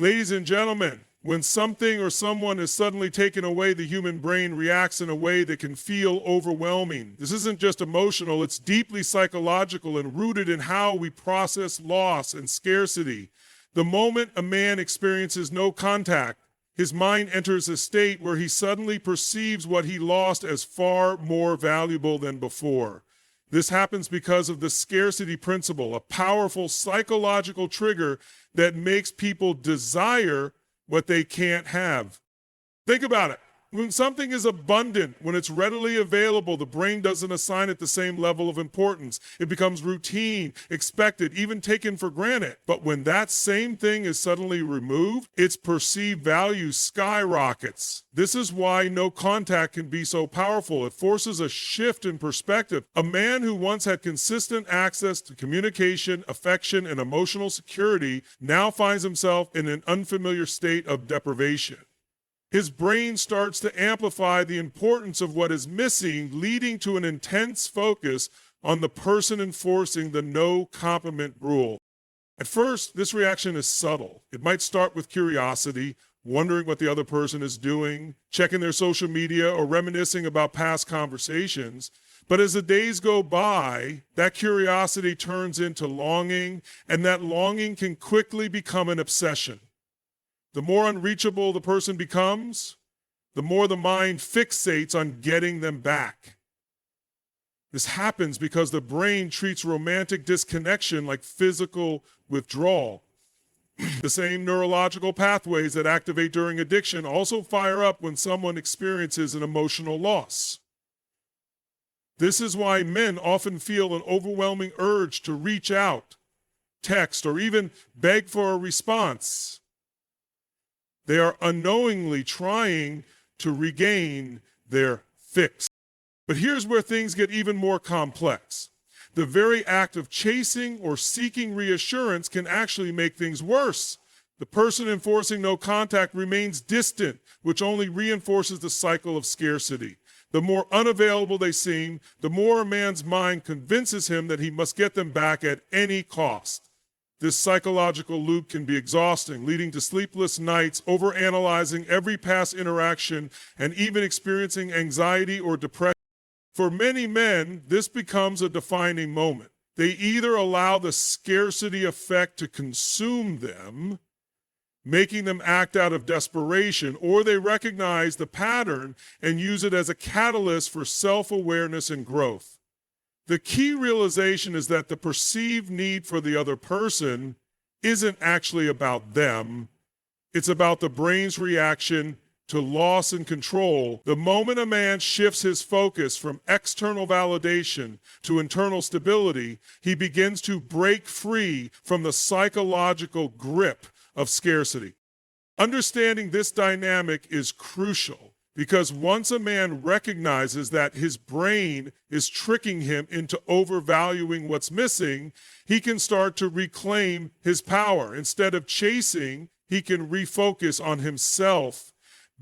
Ladies and gentlemen, when something or someone is suddenly taken away, the human brain reacts in a way that can feel overwhelming. This isn't just emotional, it's deeply psychological and rooted in how we process loss and scarcity. The moment a man experiences no contact, his mind enters a state where he suddenly perceives what he lost as far more valuable than before. This happens because of the scarcity principle, a powerful psychological trigger that makes people desire what they can't have. Think about it. When something is abundant, when it's readily available, the brain doesn't assign it the same level of importance. It becomes routine, expected, even taken for granted. But when that same thing is suddenly removed, its perceived value skyrockets. This is why no contact can be so powerful. It forces a shift in perspective. A man who once had consistent access to communication, affection, and emotional security now finds himself in an unfamiliar state of deprivation. His brain starts to amplify the importance of what is missing, leading to an intense focus on the person enforcing the no compliment rule. At first, this reaction is subtle. It might start with curiosity, wondering what the other person is doing, checking their social media, or reminiscing about past conversations. But as the days go by, that curiosity turns into longing, and that longing can quickly become an obsession. The more unreachable the person becomes, the more the mind fixates on getting them back. This happens because the brain treats romantic disconnection like physical withdrawal. The same neurological pathways that activate during addiction also fire up when someone experiences an emotional loss. This is why men often feel an overwhelming urge to reach out, text, or even beg for a response. They are unknowingly trying to regain their fix. But here's where things get even more complex. The very act of chasing or seeking reassurance can actually make things worse. The person enforcing no contact remains distant, which only reinforces the cycle of scarcity. The more unavailable they seem, the more a man's mind convinces him that he must get them back at any cost. This psychological loop can be exhausting, leading to sleepless nights, overanalyzing every past interaction, and even experiencing anxiety or depression. For many men, this becomes a defining moment. They either allow the scarcity effect to consume them, making them act out of desperation, or they recognize the pattern and use it as a catalyst for self-awareness and growth. The key realization is that the perceived need for the other person isn't actually about them. It's about the brain's reaction to loss and control. The moment a man shifts his focus from external validation to internal stability, he begins to break free from the psychological grip of scarcity. Understanding this dynamic is crucial, because once a man recognizes that his brain is tricking him into overvaluing what's missing, he can start to reclaim his power. Instead of chasing, he can refocus on himself,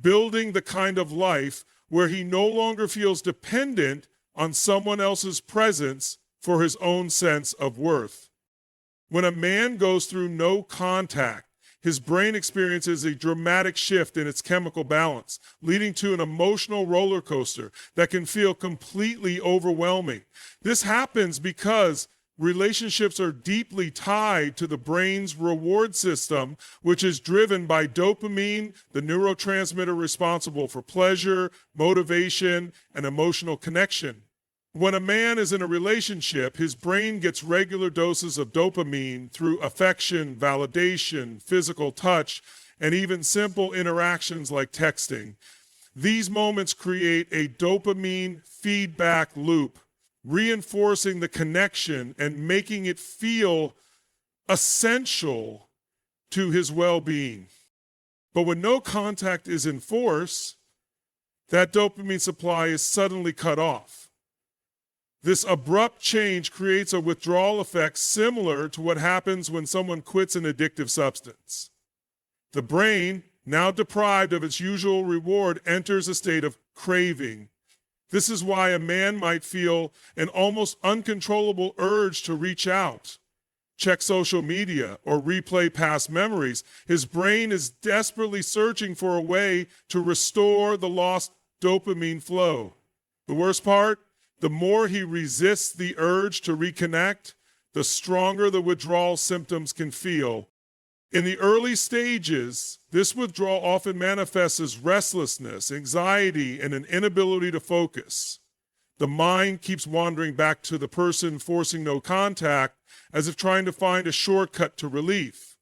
building the kind of life where he no longer feels dependent on someone else's presence for his own sense of worth. When a man goes through no contact, his brain experiences a dramatic shift in its chemical balance, leading to an emotional roller coaster that can feel completely overwhelming. This happens because relationships are deeply tied to the brain's reward system, which is driven by dopamine, the neurotransmitter responsible for pleasure, motivation, and emotional connection. When a man is in a relationship, his brain gets regular doses of dopamine through affection, validation, physical touch, and even simple interactions like texting. These moments create a dopamine feedback loop, reinforcing the connection and making it feel essential to his well-being. But when no contact is in force, that dopamine supply is suddenly cut off. This abrupt change creates a withdrawal effect similar to what happens when someone quits an addictive substance. The brain, now deprived of its usual reward, enters a state of craving. This is why a man might feel an almost uncontrollable urge to reach out, check social media, or replay past memories. His brain is desperately searching for a way to restore the lost dopamine flow. The worst part, the more he resists the urge to reconnect, the stronger the withdrawal symptoms can feel. In the early stages, this withdrawal often manifests as restlessness, anxiety, and an inability to focus. The mind keeps wandering back to the person forcing no contact, as if trying to find a shortcut to relief.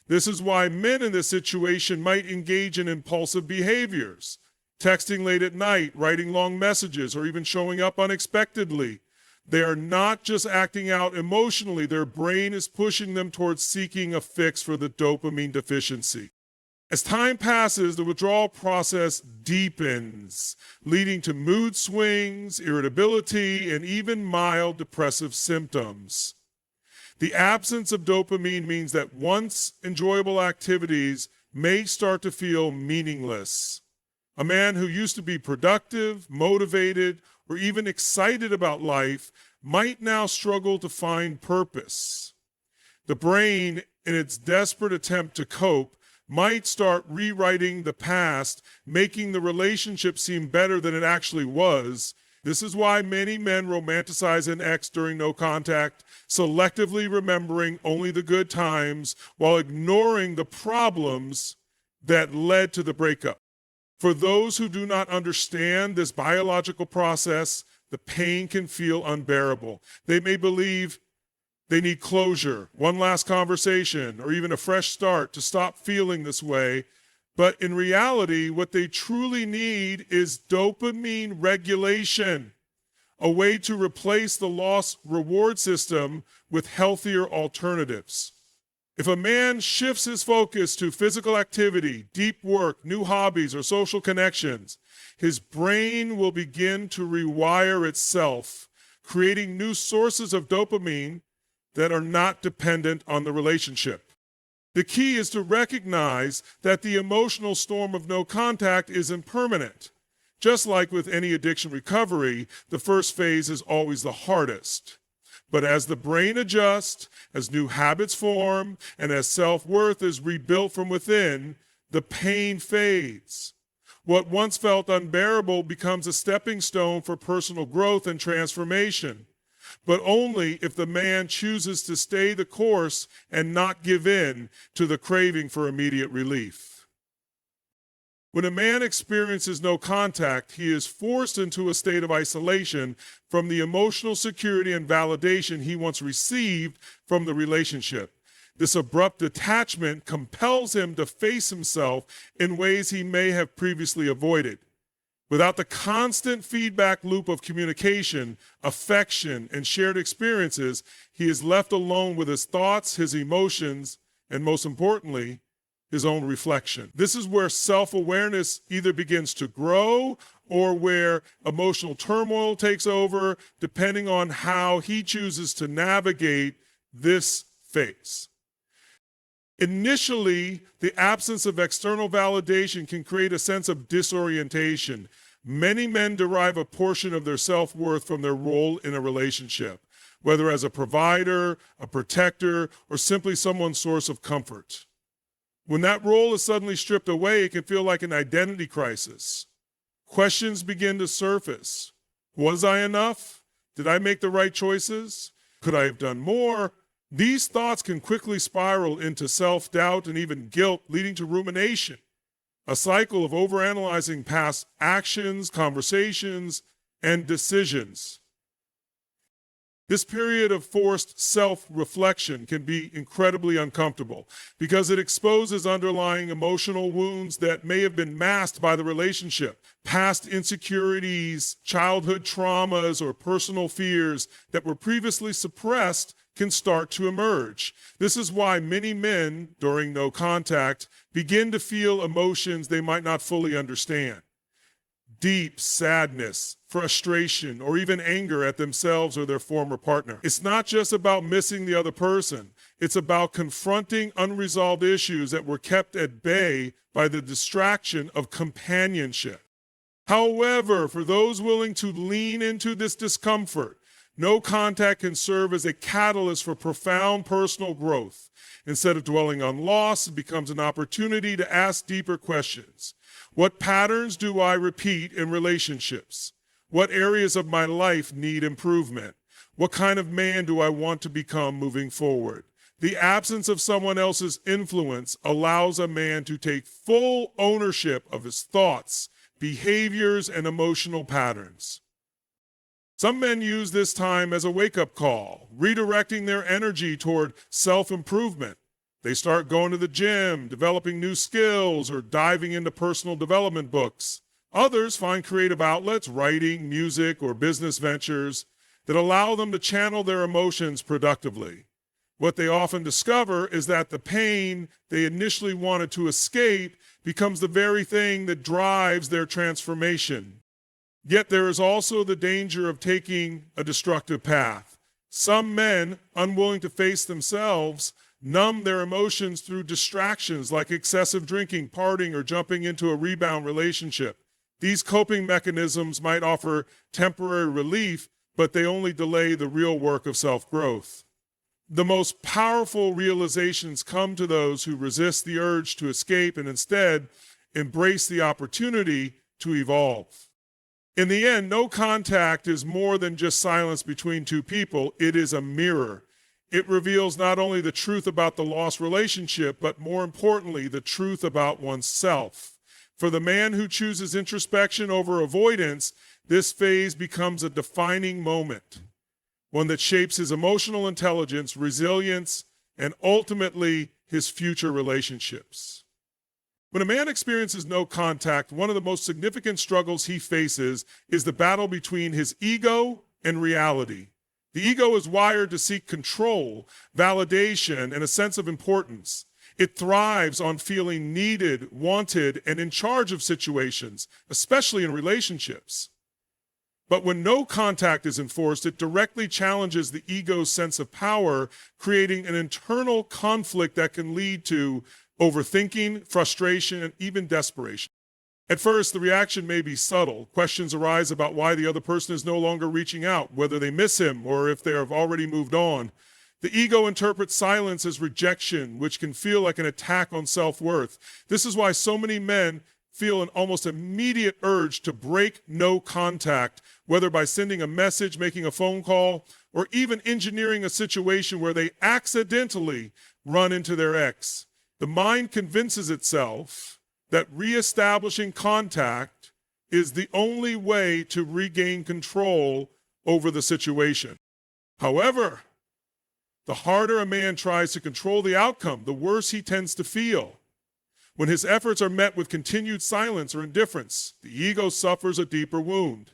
This is why men in this situation might engage in impulsive behaviors, texting late at night, writing long messages, or even showing up unexpectedly. They are not just acting out emotionally, their brain is pushing them towards seeking a fix for the dopamine deficiency. As time passes, the withdrawal process deepens, leading to mood swings, irritability, and even mild depressive symptoms. The absence of dopamine means that once enjoyable activities may start to feel meaningless. A man who used to be productive, motivated, or even excited about life might now struggle to find purpose. The brain, in its desperate attempt to cope, might start rewriting the past, making the relationship seem better than it actually was. This is why many men romanticize an ex during no contact, selectively remembering only the good times while ignoring the problems that led to the breakup. For those who do not understand this biological process, the pain can feel unbearable. They may believe they need closure, one last conversation, or even a fresh start to stop feeling this way. But in reality, what they truly need is dopamine regulation, a way to replace the lost reward system with healthier alternatives. If a man shifts his focus to physical activity, deep work, new hobbies, or social connections, his brain will begin to rewire itself, creating new sources of dopamine that are not dependent on the relationship. The key is to recognize that the emotional storm of no contact is impermanent. Just like with any addiction recovery, the first phase is always the hardest. But as the brain adjusts, as new habits form, and as self-worth is rebuilt from within, the pain fades. What once felt unbearable becomes a stepping stone for personal growth and transformation, but only if the man chooses to stay the course and not give in to the craving for immediate relief. When a man experiences no contact, he is forced into a state of isolation from the emotional security and validation he once received from the relationship. This abrupt detachment compels him to face himself in ways he may have previously avoided. Without the constant feedback loop of communication, affection, and shared experiences, he is left alone with his thoughts, his emotions, and most importantly, his own reflection. This is where self-awareness either begins to grow or where emotional turmoil takes over, depending on how he chooses to navigate this phase. Initially, the absence of external validation can create a sense of disorientation. Many men derive a portion of their self-worth from their role in a relationship, whether as a provider, a protector, or simply someone's source of comfort. When that role is suddenly stripped away, it can feel like an identity crisis. Questions begin to surface. Was I enough? Did I make the right choices? Could I have done more? These thoughts can quickly spiral into self-doubt and even guilt, leading to rumination, a cycle of overanalyzing past actions, conversations, and decisions. This period of forced self-reflection can be incredibly uncomfortable because it exposes underlying emotional wounds that may have been masked by the relationship. Past insecurities, childhood traumas, or personal fears that were previously suppressed can start to emerge. This is why many men, during no contact, begin to feel emotions they might not fully understand. Deep sadness, frustration, or even anger at themselves or their former partner. It's not just about missing the other person. It's about confronting unresolved issues that were kept at bay by the distraction of companionship. However, for those willing to lean into this discomfort, No contact can serve as a catalyst for profound personal growth. Instead of dwelling on loss, it becomes an opportunity to ask deeper questions. What patterns do I repeat in relationships? What areas of my life need improvement? What kind of man do I want to become moving forward? The absence of someone else's influence allows a man to take full ownership of his thoughts, behaviors, and emotional patterns. Some men use this time as a wake-up call, redirecting their energy toward self-improvement. They start going to the gym, developing new skills, or diving into personal development books. Others find creative outlets, writing, music, or business ventures that allow them to channel their emotions productively. What they often discover is that the pain they initially wanted to escape becomes the very thing that drives their transformation. Yet there is also the danger of taking a destructive path. Some men, unwilling to face themselves, numb their emotions through distractions like excessive drinking, partying, or jumping into a rebound relationship. These coping mechanisms might offer temporary relief, but they only delay the real work of self-growth. The most powerful realizations come to those who resist the urge to escape and instead embrace the opportunity to evolve. In the end, no contact is more than just silence between two people. It is a mirror. It reveals not only the truth about the lost relationship, but more importantly, the truth about oneself. For the man who chooses introspection over avoidance, this phase becomes a defining moment, one that shapes his emotional intelligence, resilience, and ultimately his future relationships. When a man experiences no contact, one of the most significant struggles he faces is the battle between his ego and reality. The ego is wired to seek control, validation, and a sense of importance. It thrives on feeling needed, wanted, and in charge of situations, especially in relationships. But when no contact is enforced, it directly challenges the ego's sense of power, creating an internal conflict that can lead to overthinking, frustration, and even desperation. At first, the reaction may be subtle. Questions arise about why the other person is no longer reaching out, whether they miss him or if they have already moved on. The ego interprets silence as rejection, which can feel like an attack on self-worth. This is why so many men feel an almost immediate urge to break no contact, whether by sending a message, making a phone call, or even engineering a situation where they accidentally run into their ex. The mind convinces itself that reestablishing contact is the only way to regain control over the situation. However, the harder a man tries to control the outcome, the worse he tends to feel. When his efforts are met with continued silence or indifference, the ego suffers a deeper wound.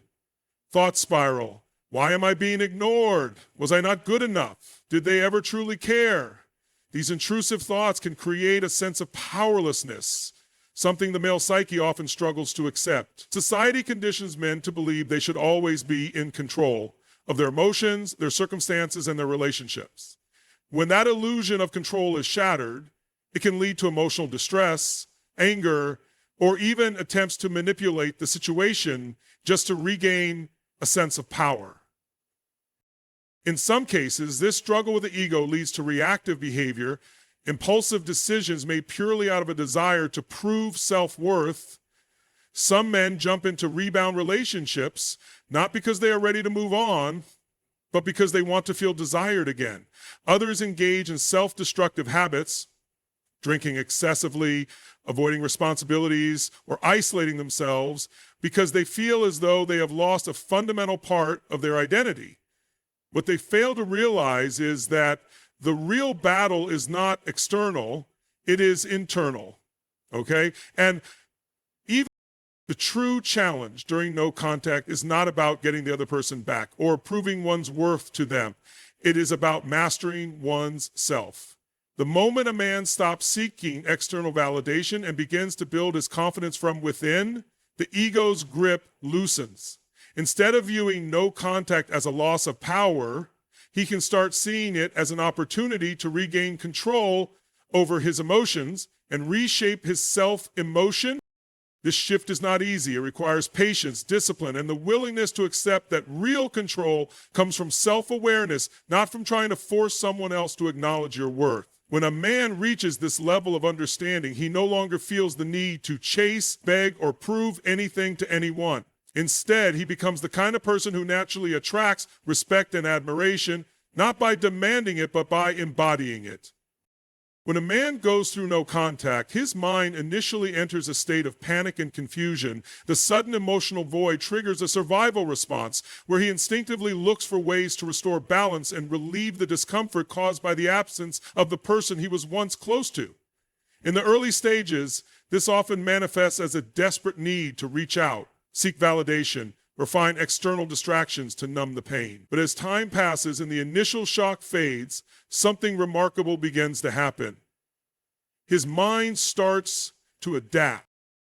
Thought spiral. Why am I being ignored? Was I not good enough? Did they ever truly care? These intrusive thoughts can create a sense of powerlessness, something the male psyche often struggles to accept. Society conditions men to believe they should always be in control of their emotions, their circumstances, and their relationships. When that illusion of control is shattered, it can lead to emotional distress, anger, or even attempts to manipulate the situation just to regain a sense of power. In some cases, this struggle with the ego leads to reactive behavior, impulsive decisions made purely out of a desire to prove self-worth. Some men jump into rebound relationships, not because they are ready to move on, but because they want to feel desired again. Others engage in self-destructive habits, drinking excessively, avoiding responsibilities, or isolating themselves because they feel as though they have lost a fundamental part of their identity. What they fail to realize is that the real battle is not external, it is internal, okay? And even the true challenge during no contact is not about getting the other person back or proving one's worth to them. It is about mastering one's self. The moment a man stops seeking external validation and begins to build his confidence from within, the ego's grip loosens. Instead of viewing no contact as a loss of power, he can start seeing it as an opportunity to regain control over his emotions and reshape his self-emotion. This shift is not easy. It requires patience, discipline, and the willingness to accept that real control comes from self-awareness, not from trying to force someone else to acknowledge your worth. When a man reaches this level of understanding, he no longer feels the need to chase, beg, or prove anything to anyone. Instead, he becomes the kind of person who naturally attracts respect and admiration, not by demanding it, but by embodying it. When a man goes through no contact, his mind initially enters a state of panic and confusion. The sudden emotional void triggers a survival response where he instinctively looks for ways to restore balance and relieve the discomfort caused by the absence of the person he was once close to. In the early stages, this often manifests as a desperate need to reach out, seek validation, or find external distractions to numb the pain. But as time passes and the initial shock fades, something remarkable begins to happen. His mind starts to adapt.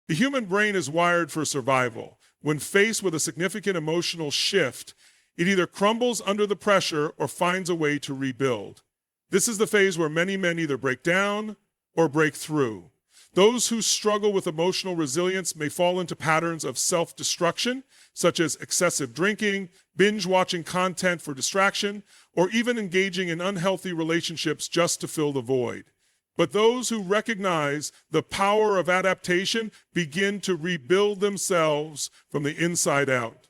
The human brain is wired for survival. When faced with a significant emotional shift, it either crumbles under the pressure or finds a way to rebuild. This is the phase where many men either break down or break through. Those who struggle with emotional resilience may fall into patterns of self-destruction, such as excessive drinking, binge-watching content for distraction, or even engaging in unhealthy relationships just to fill the void. But those who recognize the power of adaptation begin to rebuild themselves from the inside out.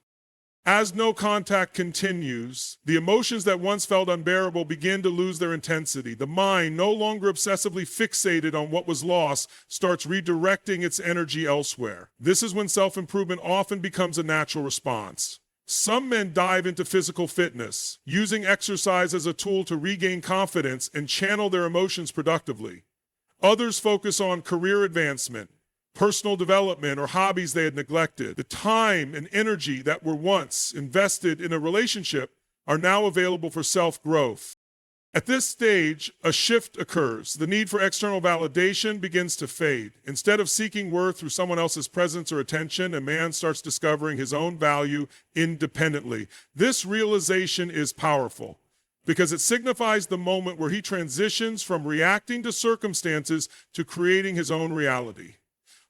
As no contact continues, the emotions that once felt unbearable begin to lose their intensity. The mind, no longer obsessively fixated on what was lost, starts redirecting its energy elsewhere. This is when self-improvement often becomes a natural response. Some men dive into physical fitness, using exercise as a tool to regain confidence and channel their emotions productively. Others focus on career advancement, personal development, or hobbies they had neglected. The time and energy that were once invested in a relationship are now available for self-growth. At this stage, a shift occurs. The need for external validation begins to fade. Instead of seeking worth through someone else's presence or attention, a man starts discovering his own value independently. This realization is powerful because it signifies the moment where he transitions from reacting to circumstances to creating his own reality.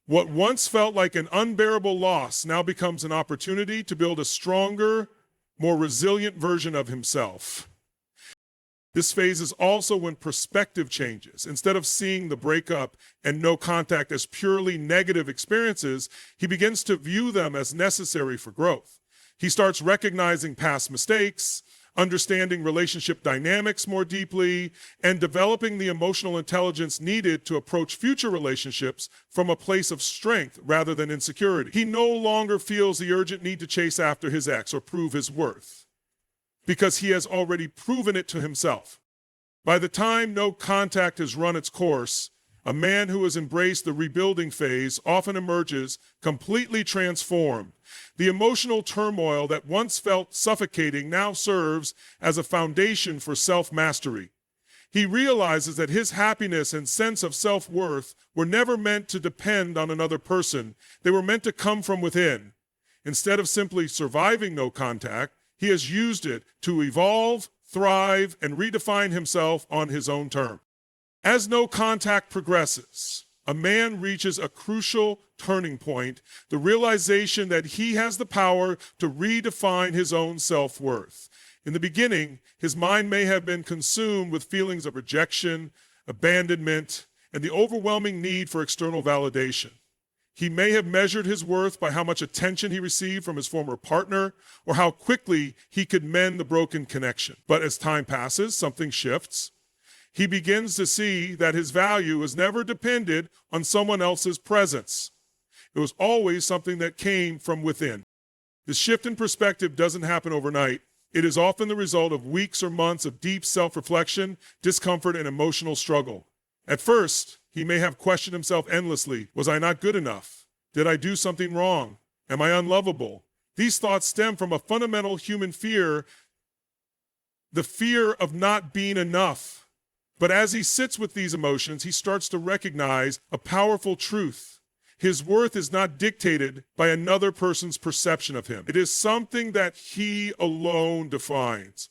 What once felt like an unbearable loss now becomes an opportunity to build a stronger, more resilient version of himself. This phase is also when perspective changes. Instead of seeing the breakup and no contact as purely negative experiences, he begins to view them as necessary for growth. He starts recognizing past mistakes, understanding relationship dynamics more deeply, and developing the emotional intelligence needed to approach future relationships from a place of strength rather than insecurity. He no longer feels the urgent need to chase after his ex or prove his worth, because he has already proven it to himself. By the time no contact has run its course, a man who has embraced the rebuilding phase often emerges completely transformed. The emotional turmoil that once felt suffocating now serves as a foundation for self-mastery. He realizes that his happiness and sense of self-worth were never meant to depend on another person. They were meant to come from within. Instead of simply surviving no contact, he has used it to evolve, thrive, and redefine himself on his own terms. As no contact progresses, a man reaches a crucial turning point, the realization that he has the power to redefine his own self-worth. In the beginning, his mind may have been consumed with feelings of rejection, abandonment, and the overwhelming need for external validation. He may have measured his worth by how much attention he received from his former partner or how quickly he could mend the broken connection. But as time passes, something shifts. He begins to see that his value has never depended on someone else's presence. It was always something that came from within. This shift in perspective doesn't happen overnight. It is often the result of weeks or months of deep self-reflection, discomfort, and emotional struggle. At first, he may have questioned himself endlessly. Was I not good enough? Did I do something wrong? Am I unlovable? These thoughts stem from a fundamental human fear, the fear of not being enough. But as he sits with these emotions, he starts to recognize a powerful truth. His worth is not dictated by another person's perception of him. It is something that he alone defines.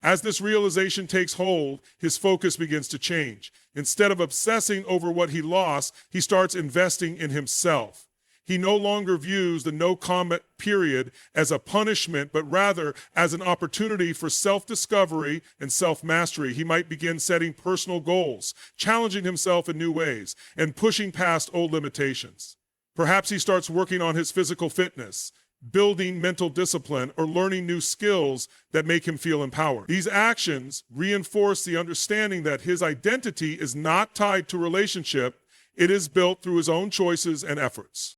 As this realization takes hold, his focus begins to change. Instead of obsessing over what he lost, he starts investing in himself. He no longer views the no comment period as a punishment, but rather as an opportunity for self-discovery and self-mastery. He might begin setting personal goals, challenging himself in new ways, and pushing past old limitations. Perhaps he starts working on his physical fitness, building mental discipline, or learning new skills that make him feel empowered. These actions reinforce the understanding that his identity is not tied to relationship, it is built through his own choices and efforts.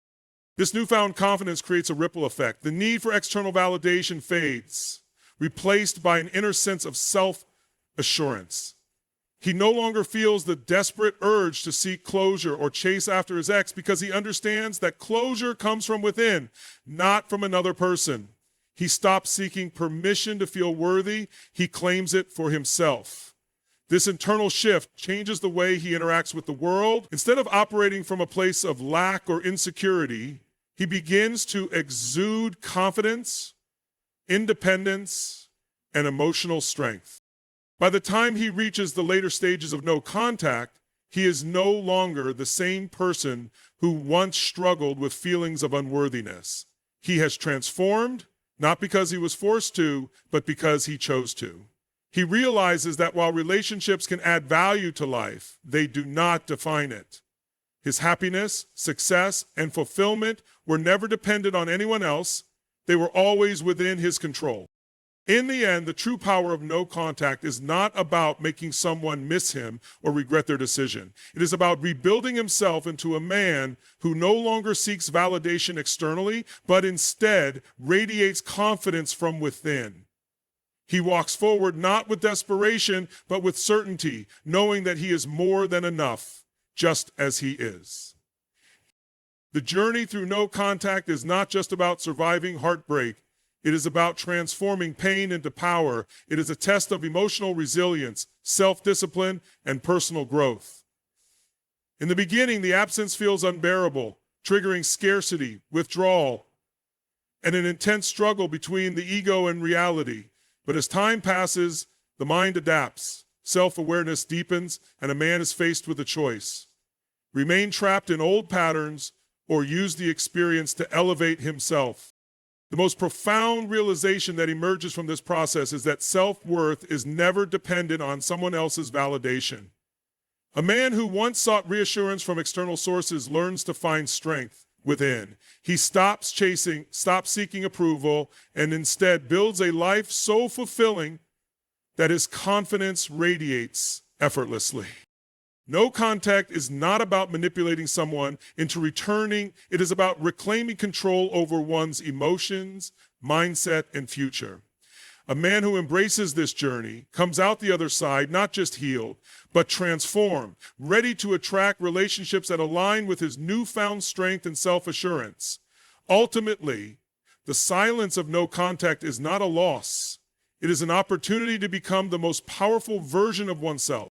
This newfound confidence creates a ripple effect. The need for external validation fades, replaced by an inner sense of self-assurance. He no longer feels the desperate urge to seek closure or chase after his ex because he understands that closure comes from within, not from another person. He stops seeking permission to feel worthy. He claims it for himself. This internal shift changes the way he interacts with the world. Instead of operating from a place of lack or insecurity, he begins to exude confidence, independence, and emotional strength. By the time he reaches the later stages of no contact, he is no longer the same person who once struggled with feelings of unworthiness. He has transformed, not because he was forced to, but because he chose to. He realizes that while relationships can add value to life, they do not define it. His happiness, success, and fulfillment were never dependent on anyone else. They were always within his control. In the end, the true power of no contact is not about making someone miss him or regret their decision. It is about rebuilding himself into a man who no longer seeks validation externally, but instead radiates confidence from within. He walks forward not with desperation, but with certainty, knowing that he is more than enough, just as he is. The journey through no contact is not just about surviving heartbreak. It is about transforming pain into power. It is a test of emotional resilience, self-discipline, and personal growth. In the beginning, the absence feels unbearable, triggering scarcity, withdrawal, and an intense struggle between the ego and reality. But as time passes, the mind adapts, self-awareness deepens, and a man is faced with a choice: remain trapped in old patterns or use the experience to elevate himself. The most profound realization that emerges from this process is that self-worth is never dependent on someone else's validation. A man who once sought reassurance from external sources learns to find strength within. He stops seeking approval, and instead builds a life so fulfilling that his confidence radiates effortlessly. No contact is not about manipulating someone into returning. It is about reclaiming control over one's emotions, mindset, and future. A man who embraces this journey comes out the other side not just healed, but transformed, ready to attract relationships that align with his newfound strength and self-assurance. Ultimately, the silence of no contact is not a loss. It is an opportunity to become the most powerful version of oneself.